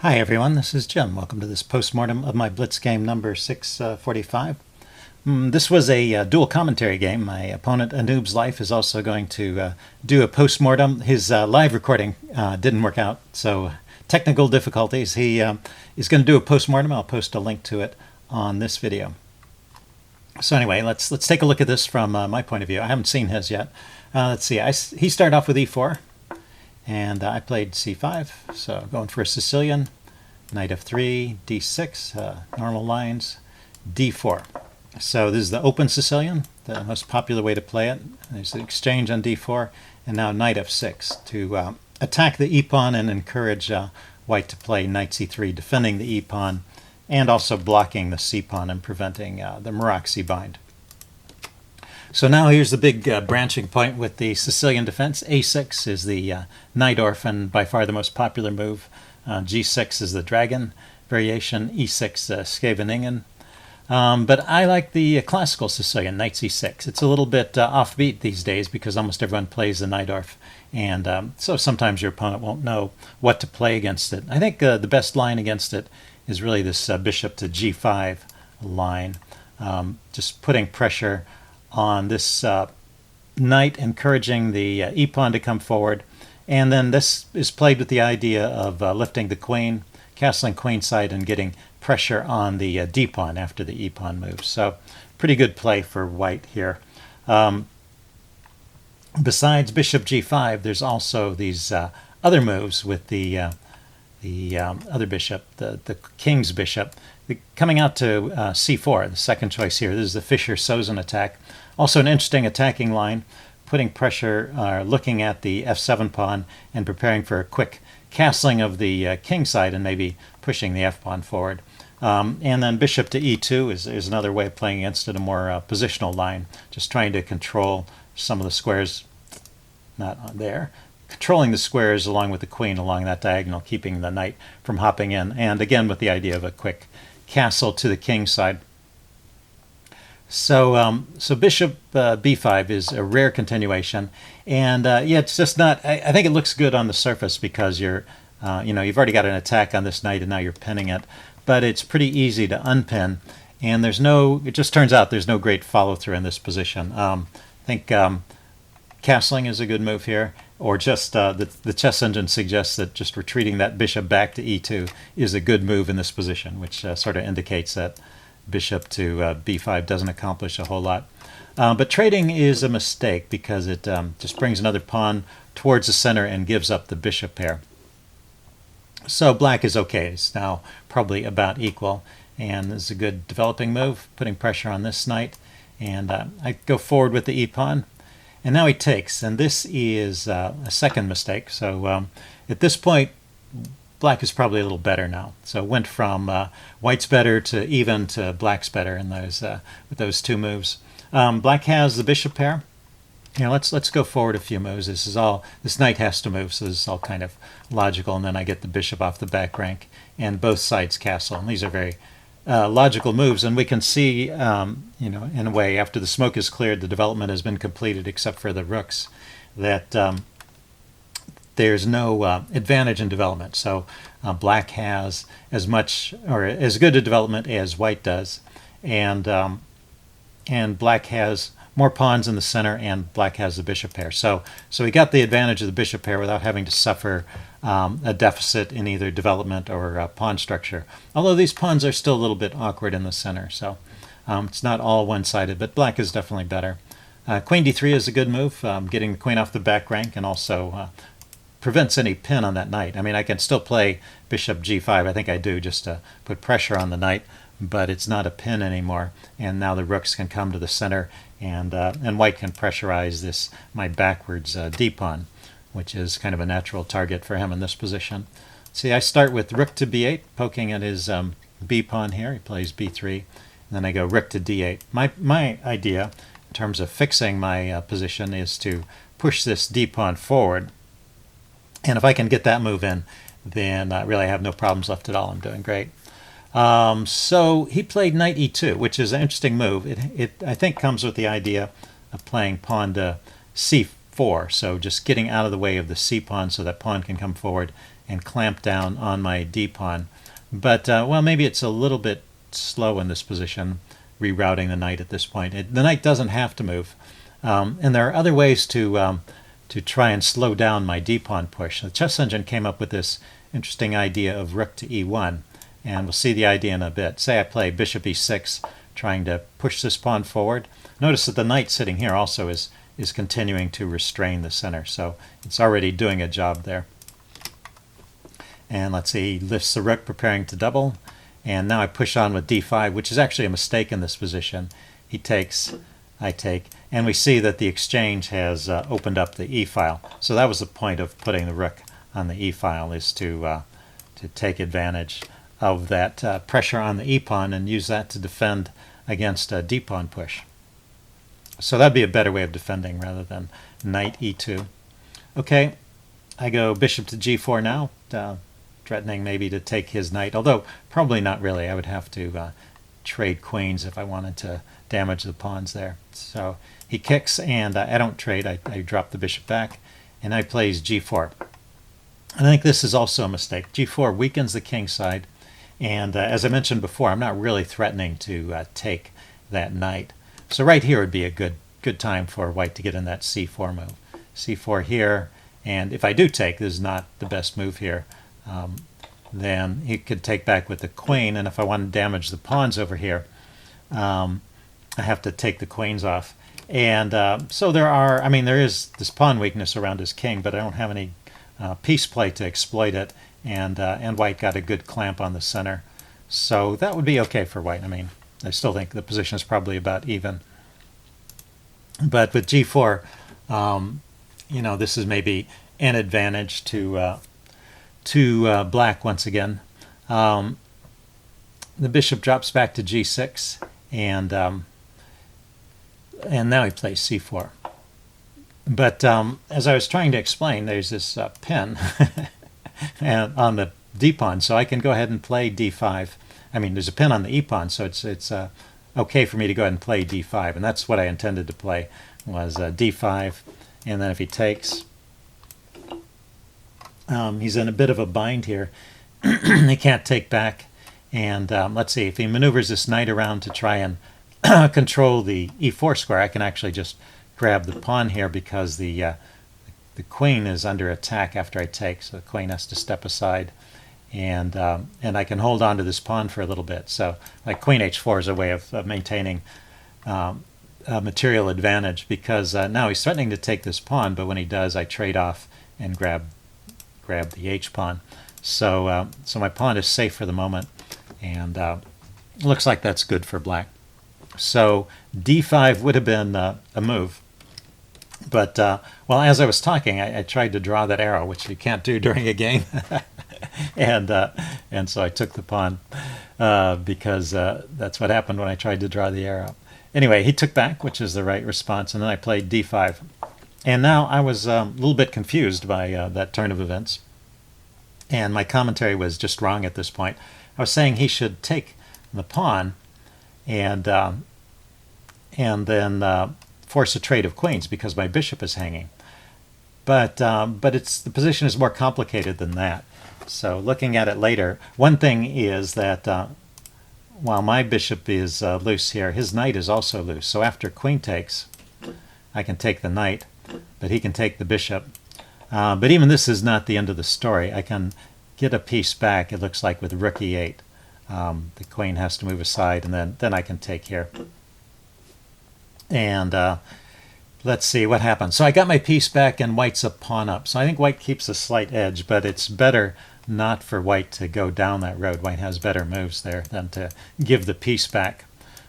Hi everyone, this is Jim. Welcome to this postmortem of my Blitz game number 645. This was a dual commentary game. My opponent, A Noob's Life, is also going to do a postmortem. His live recording didn't work out, so technical difficulties. He is going to do a postmortem. I'll post a link to it on this video. So anyway, let's take a look at this from my point of view. I haven't seen his yet. Let's see. He started off with e4. And I played c5, so going for a Sicilian, knight f3, d6, normal lines, d4. So this is the open Sicilian, the most popular way to play it. There's an exchange on d4, and now knight f6 to attack the e-pawn and encourage white to play knight c3, defending the e-pawn, and also blocking the c-pawn and preventing the Morocco bind. So now here's the big branching point with the Sicilian defense. A6 is the knight orphan, by far the most popular move. G6 is the dragon variation, E6 Scheveningen. But I like the classical Sicilian, knight c6. It's a little bit offbeat these days because almost everyone plays the knight orf. And so sometimes your opponent won't know what to play against it. I think the best line against it is really this bishop to g5 line. Just putting pressure on this knight, encouraging the e-pawn to come forward. And then this is played with the idea of lifting the queen, castling queenside, and getting pressure on the d-pawn after the e-pawn moves. So pretty good play for white here. Besides bishop g5, there's also these other moves with the other bishop, the king's bishop, coming out to c4, the second choice here. This is the Fischer-Sozen attack. Also an interesting attacking line, putting pressure, looking at the f7 pawn and preparing for a quick castling of the king side and maybe pushing the f-pawn forward. And then bishop to e2 is another way of playing against it, a more positional line, just trying to control some of the squares, not on there, controlling the squares along with the queen along that diagonal, keeping the knight from hopping in, and again with the idea of a quick castle to the king side. So bishop b5 is a rare continuation, and yeah, it's just not. I think it looks good on the surface because you've already got an attack on this knight, and now you're pinning it, but it's pretty easy to unpin, and it just turns out there's no great follow through in this position. I think castling is a good move here, or just the chess engine suggests that just retreating that bishop back to e2 is a good move in this position, which sort of indicates that bishop to b5 doesn't accomplish a whole lot. But trading is a mistake because it just brings another pawn towards the center and gives up the bishop pair. So black is okay. It's now probably about equal, and this is a good developing move, putting pressure on this knight. And I go forward with the e-pawn. And now he takes, and this is a second mistake. So at this point, black is probably a little better now. So it went from white's better to even to black's better in those with those two moves. Black has the bishop pair. Let's go forward a few moves. This knight has to move, so this is all kind of logical. And then I get the bishop off the back rank, and both sides castle. And these are very logical moves, and we can see, in a way, after the smoke is cleared, the development has been completed, except for the rooks, that there's no advantage in development. So black has as much or as good a development as white does, and black has more pawns in the center, and black has the bishop pair. So he got the advantage of the bishop pair without having to suffer a deficit in either development or pawn structure. Although these pawns are still a little bit awkward in the center, so it's not all one-sided, but black is definitely better. Queen d3 is a good move, getting the queen off the back rank, and also prevents any pin on that knight. I mean, I can still play bishop g5. I think I do, just to put pressure on the knight, but it's not a pin anymore. And now the rooks can come to the center, and white can pressurize my backwards d-pawn, which is kind of a natural target for him in this position. See, I start with rook to b8, poking at his b-pawn here. He plays b3, and then I go rook to d8. My idea, in terms of fixing my position, is to push this d-pawn forward. And if I can get that move in, then really I have no problems left at all. I'm doing great. So he played knight e2, which is an interesting move. It I think comes with the idea of playing pawn to c4, so just getting out of the way of the c pawn so that pawn can come forward and clamp down on my d-pawn. But, well, maybe it's a little bit slow in this position, rerouting the knight at this point. The knight doesn't have to move. And there are other ways to try and slow down my d-pawn push. The chess engine came up with this interesting idea of rook to e1, and we'll see the idea in a bit. Say I play bishop e6, trying to push this pawn forward. Notice that the knight sitting here also is continuing to restrain the center, so it's already doing a job there. And let's see, he lifts the rook, preparing to double, and now I push on with d5, which is actually a mistake in this position. He takes, I take, and we see that the exchange has opened up the e-file. So that was the point of putting the rook on the e-file, is to take advantage of that pressure on the e-pawn and use that to defend against a d-pawn push. So that'd be a better way of defending rather than knight e2. Okay, I go bishop to g4 now, threatening maybe to take his knight, although probably not really. I would have to trade queens if I wanted to damage the pawns there. So he kicks, and I don't trade. I drop the bishop back, and I plays g4. I think this is also a mistake. g4 weakens the king side, and as I mentioned before, I'm not really threatening to take that knight. So right here would be a good time for white to get in that c4 move. c4 here, and if I do take, this is not the best move here, then he could take back with the queen, and if I want to damage the pawns over here, I have to take the queens off. And so there is this pawn weakness around his king, but I don't have any piece play to exploit it, and white got a good clamp on the center. So that would be okay for white. I mean, I still think the position is probably about even. But with g4, this is maybe an advantage to black once again. The bishop drops back to g6, and now he plays c4. But as I was trying to explain, there's this pin on the d-pawn, so I can go ahead and play d5. I mean, there's a pin on the e-pawn, so it's okay for me to go ahead and play d5, and that's what I intended to play, was d5, and then if he takes, he's in a bit of a bind here. He can't take back, and let's see, if he maneuvers this knight around to try and control the e4 square, I can actually just grab the pawn here because the queen is under attack after I take, so the queen has to step aside, and I can hold on to this pawn for a little bit. So like queen h4 is a way of maintaining a material advantage, because now he's threatening to take this pawn, but when he does, I trade off and grab the h-pawn. So my pawn is safe for the moment, and looks like that's good for black. So d5 would have been a move. But, well, as I was talking, I tried to draw that arrow, which you can't do during a game. and so I took the pawn because that's what happened when I tried to draw the arrow. Anyway, he took back, which is the right response, and then I played d5. And now I was a little bit confused by that turn of events. And my commentary was just wrong at this point. I was saying he should take the pawn and then force a trade of queens because my bishop is hanging. But the position is more complicated than that. So looking at it later, one thing is that while my bishop is loose here, his knight is also loose. So after queen takes, I can take the knight, but he can take the bishop. But even this is not the end of the story. I can get a piece back, it looks like, with rook e8. The queen has to move aside, and then I can take here. And let's see what happens. So I got my piece back, and white's a pawn up. So I think white keeps a slight edge, but it's better not for white to go down that road. White has better moves there than to give the piece back.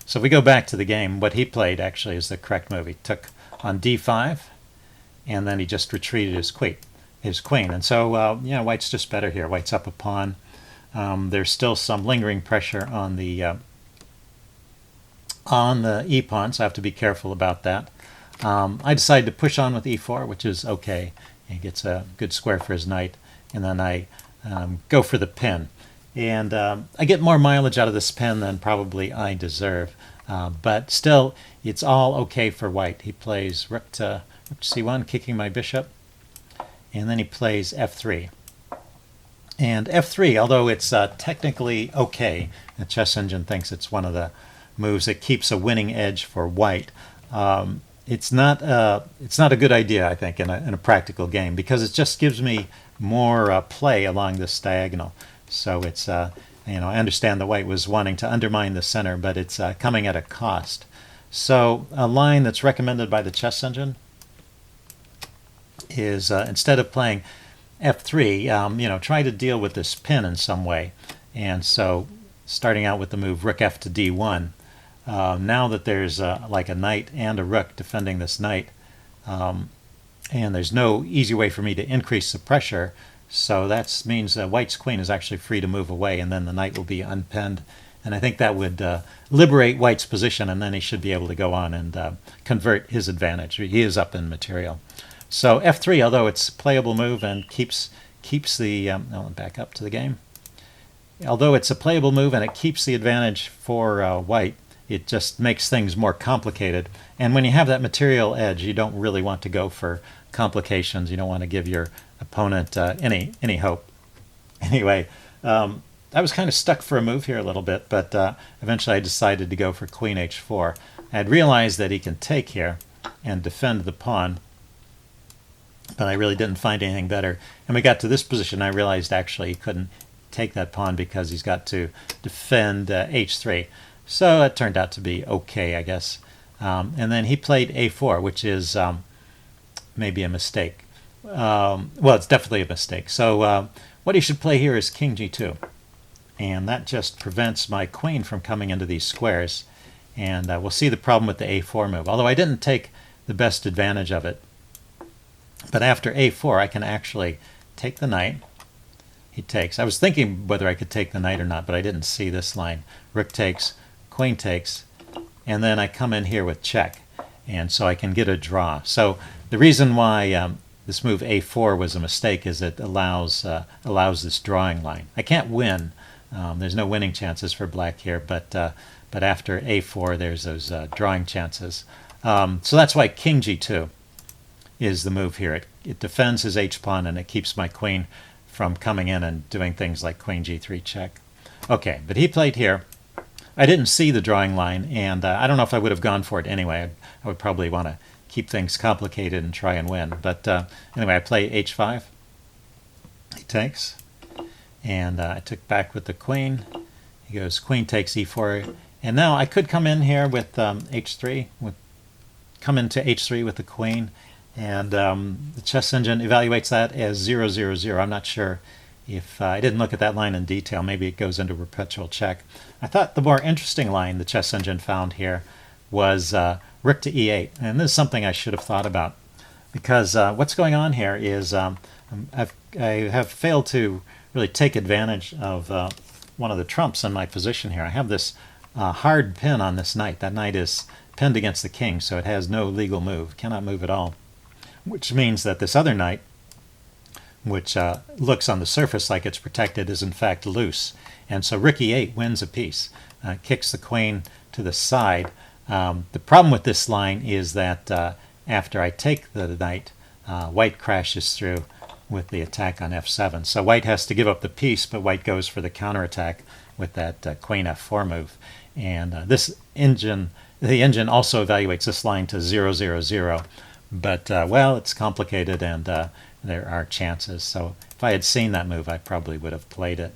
So if we go back to the game, what he played actually is the correct move. He took on d5, and then he just retreated his queen. And so, white's just better here. White's up a pawn. There's still some lingering pressure on the e-pawn, so I have to be careful about that. I decided to push on with e4, which is okay. He gets a good square for his knight, and then I go for the pin. And I get more mileage out of this pin than probably I deserve. But still, it's all okay for white. He plays rook to c1, kicking my bishop, and then he plays f3. And f3, although it's technically okay, the chess engine thinks it's one of the moves that keeps a winning edge for white. It's not a good idea, I think, in a practical game, because it just gives me more play along this diagonal. So it's I understand the white was wanting to undermine the center, but it's coming at a cost. So a line that's recommended by the chess engine is instead of playing f3, try to deal with this pin in some way. And so starting out with the move rook f to d1, now that there's like a knight and a rook defending this knight, and there's no easy way for me to increase the pressure, so that means white's queen is actually free to move away, and then the knight will be unpinned. And I think that would liberate white's position, and then he should be able to go on and convert his advantage. He is up in material. So f3, although it's a playable move and keeps the I'll back up to the game. Although it's a playable move and it keeps the advantage for white, it just makes things more complicated. And when you have that material edge, you don't really want to go for complications. You don't want to give your opponent any hope. Anyway, I was kind of stuck for a move here a little bit, but eventually I decided to go for queen h4. I had realized that he can take here and defend the pawn, but I really didn't find anything better. And we got to this position, I realized actually he couldn't take that pawn because he's got to defend h3. So it turned out to be okay, I guess. And then he played a4, which is maybe a mistake. Well, it's definitely a mistake. So what he should play here is king g2. And that just prevents my queen from coming into these squares. And we'll see the problem with the a4 move, although I didn't take the best advantage of it. But after a4, I can actually take the knight. He takes. I was thinking whether I could take the knight or not, but I didn't see this line. Rook takes, queen takes, and then I come in here with check. And so I can get a draw. So the reason why this move a4 was a mistake is it allows this drawing line. I can't win. There's no winning chances for black here, but after a4 there's those drawing chances. So that's why king g2 is the move here. It defends his h-pawn and it keeps my queen from coming in and doing things like queen g3 check. Okay, but he played here. I didn't see the drawing line, and I don't know if I would have gone for it anyway. I would probably want to keep things complicated and try and win. But anyway, I play h5. He takes. And I took back with the queen. He goes queen takes e4. And now I could come in here with h3, come into h3 with the queen. And the chess engine evaluates that as 0, 0, 0. I'm not sure if I didn't look at that line in detail. Maybe it goes into perpetual check. I thought the more interesting line the chess engine found here was rook to e8. And this is something I should have thought about, because what's going on here is I have failed to really take advantage of one of the trumps in my position here. I have this hard pin on this knight. That knight is pinned against the king, so it has no legal move, cannot move at all, which means that this other knight, which looks on the surface like it's protected, is in fact loose. And so rook e8 wins a piece, kicks the queen to the side. The problem with this line is that after I take the knight, white crashes through with the attack on f7. So white has to give up the piece, but white goes for the counterattack with that queen f4 move. And the engine also evaluates this line to 0, 0, 0. But, well, it's complicated, and there are chances. So if I had seen that move, I probably would have played it,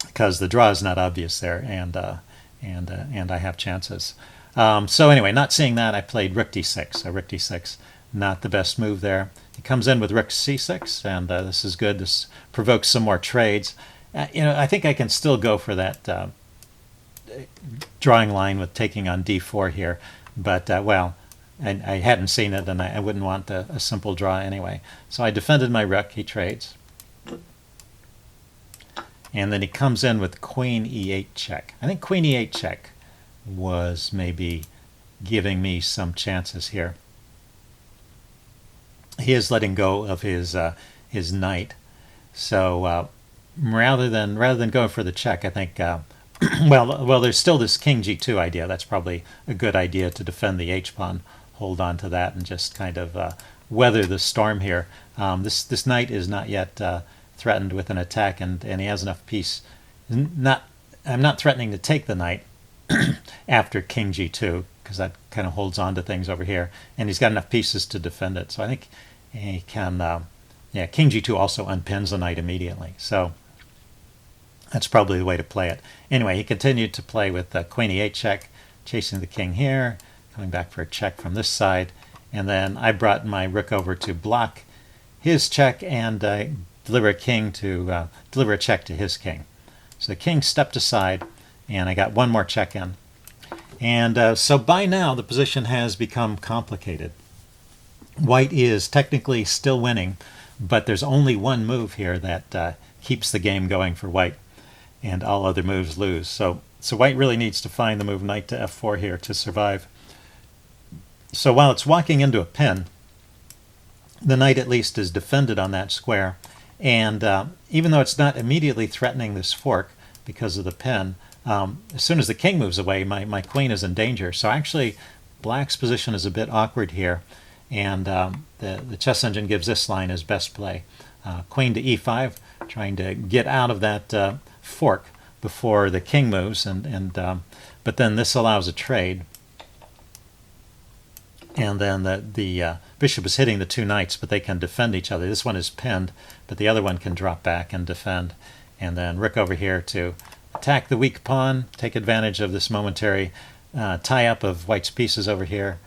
because the draw is not obvious there, and I have chances. So anyway, not seeing that, I played rook d6. So rook d6, not the best move there. He comes in with rook c6, and this is good. This provokes some more trades. I think I can still go for that drawing line with taking on d4 here, but well, I hadn't seen it, and I wouldn't want a simple draw anyway. So I defended my rook. He trades. And then he comes in with queen e8 check. I think queen e8 check was maybe giving me some chances here. He is letting go of his knight. So rather than going for the check, I think well, there's still this king g2 idea. That's probably a good idea to defend the h-pawn. Hold on to that and just kind of weather the storm here. This knight is not yet threatened with an attack, and he has enough piece. I'm not threatening to take the knight after king g2, because that kind of holds on to things over here, and he's got enough pieces to defend it. So I think he can, yeah, king g2 also unpins the knight immediately. So that's probably the way to play it. Anyway, he continued to play with queen e8 check, chasing the king here, coming back for a check from this side, and then I brought my rook over to block his check and deliver a check to his king. So the king stepped aside, and I got one more check in. And so by now the position has become complicated. White is technically still winning, but there's only one move here that keeps the game going for white, and all other moves lose. So white really needs to find the move knight to f4 here to survive. So while it's walking into a pin, the knight at least is defended on that square, and even though it's not immediately threatening this fork because of the pin, as soon as the king moves away, my queen is in danger. So actually black's position is a bit awkward here, and the chess engine gives this line as best play. Queen to e5, trying to get out of that fork before the king moves, but then this allows a trade. And then the bishop is hitting the two knights, but they can defend each other. This one is pinned, but the other one can drop back and defend. And then rook over here to attack the weak pawn, take advantage of this momentary tie-up of white's pieces over here.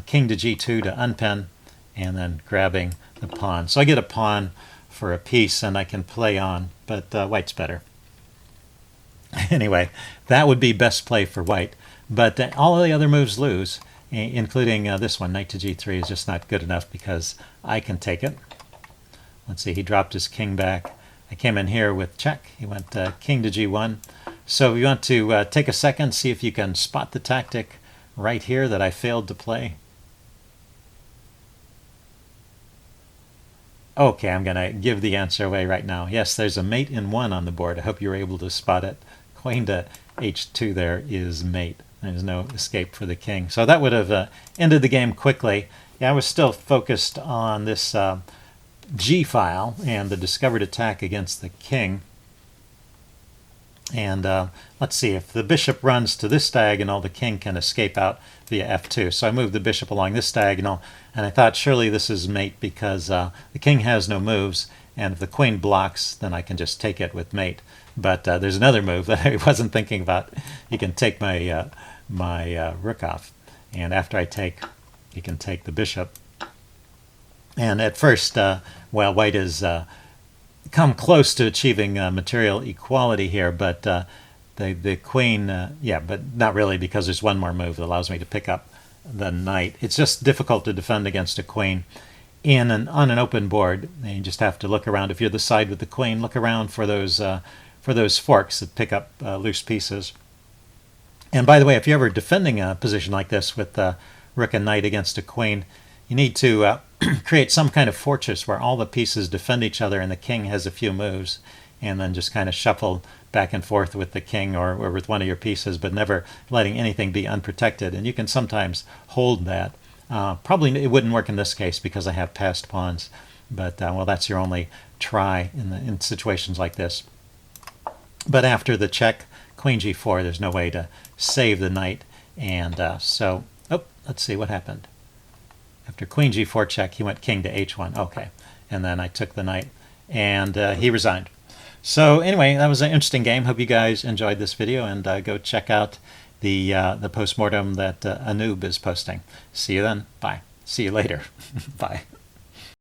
King to g2 to unpin, and then grabbing the pawn. So I get a pawn for a piece, and I can play on, but white's better. Anyway, that would be best play for white. But all of the other moves lose, including this one. Knight to g3 is just not good enough because I can take it. Let's see, he dropped his king back. I came in here with check. He went king to g1. So you want to take a second, see if you can spot the tactic right here that I failed to play. Okay, I'm going to give the answer away right now. Yes, there's a mate in 1 on the board. I hope you were able to spot it. Queen to h2 there is mate. There's no escape for the king. So that would have ended the game quickly. Yeah, I was still focused on this G file and the discovered attack against the king. And let's see, if the bishop runs to this diagonal, the king can escape out via f2. So I moved the bishop along this diagonal, and I thought surely this is mate because the king has no moves, and if the queen blocks, then I can just take it with mate. But there's another move that I wasn't thinking about. You can take my rook off, and after I take, you can take the bishop. And at first, well, white has come close to achieving material equality here, but the queen, yeah, but not really, because there's one more move that allows me to pick up the knight. It's just difficult to defend against a queen on an open board. And you just have to look around. If you're the side with the queen, look around for those forks that pick up loose pieces. And by the way, if you're ever defending a position like this with rook and knight against a queen, you need to create some kind of fortress where all the pieces defend each other and the king has a few moves, and then just kind of shuffle back and forth with the king or with one of your pieces, but never letting anything be unprotected. And you can sometimes hold that. Probably it wouldn't work in this case because I have passed pawns, but well, that's your only try in situations like this. But after the check, queen g4, there's no way to save the knight, and so, oh, let's see what happened. After queen g4 check, he went king to h1. Okay, and then I took the knight, and he resigned. So anyway, that was an interesting game. Hope you guys enjoyed this video, and go check out the postmortem that Anub is posting. See you then. Bye. See you later. Bye.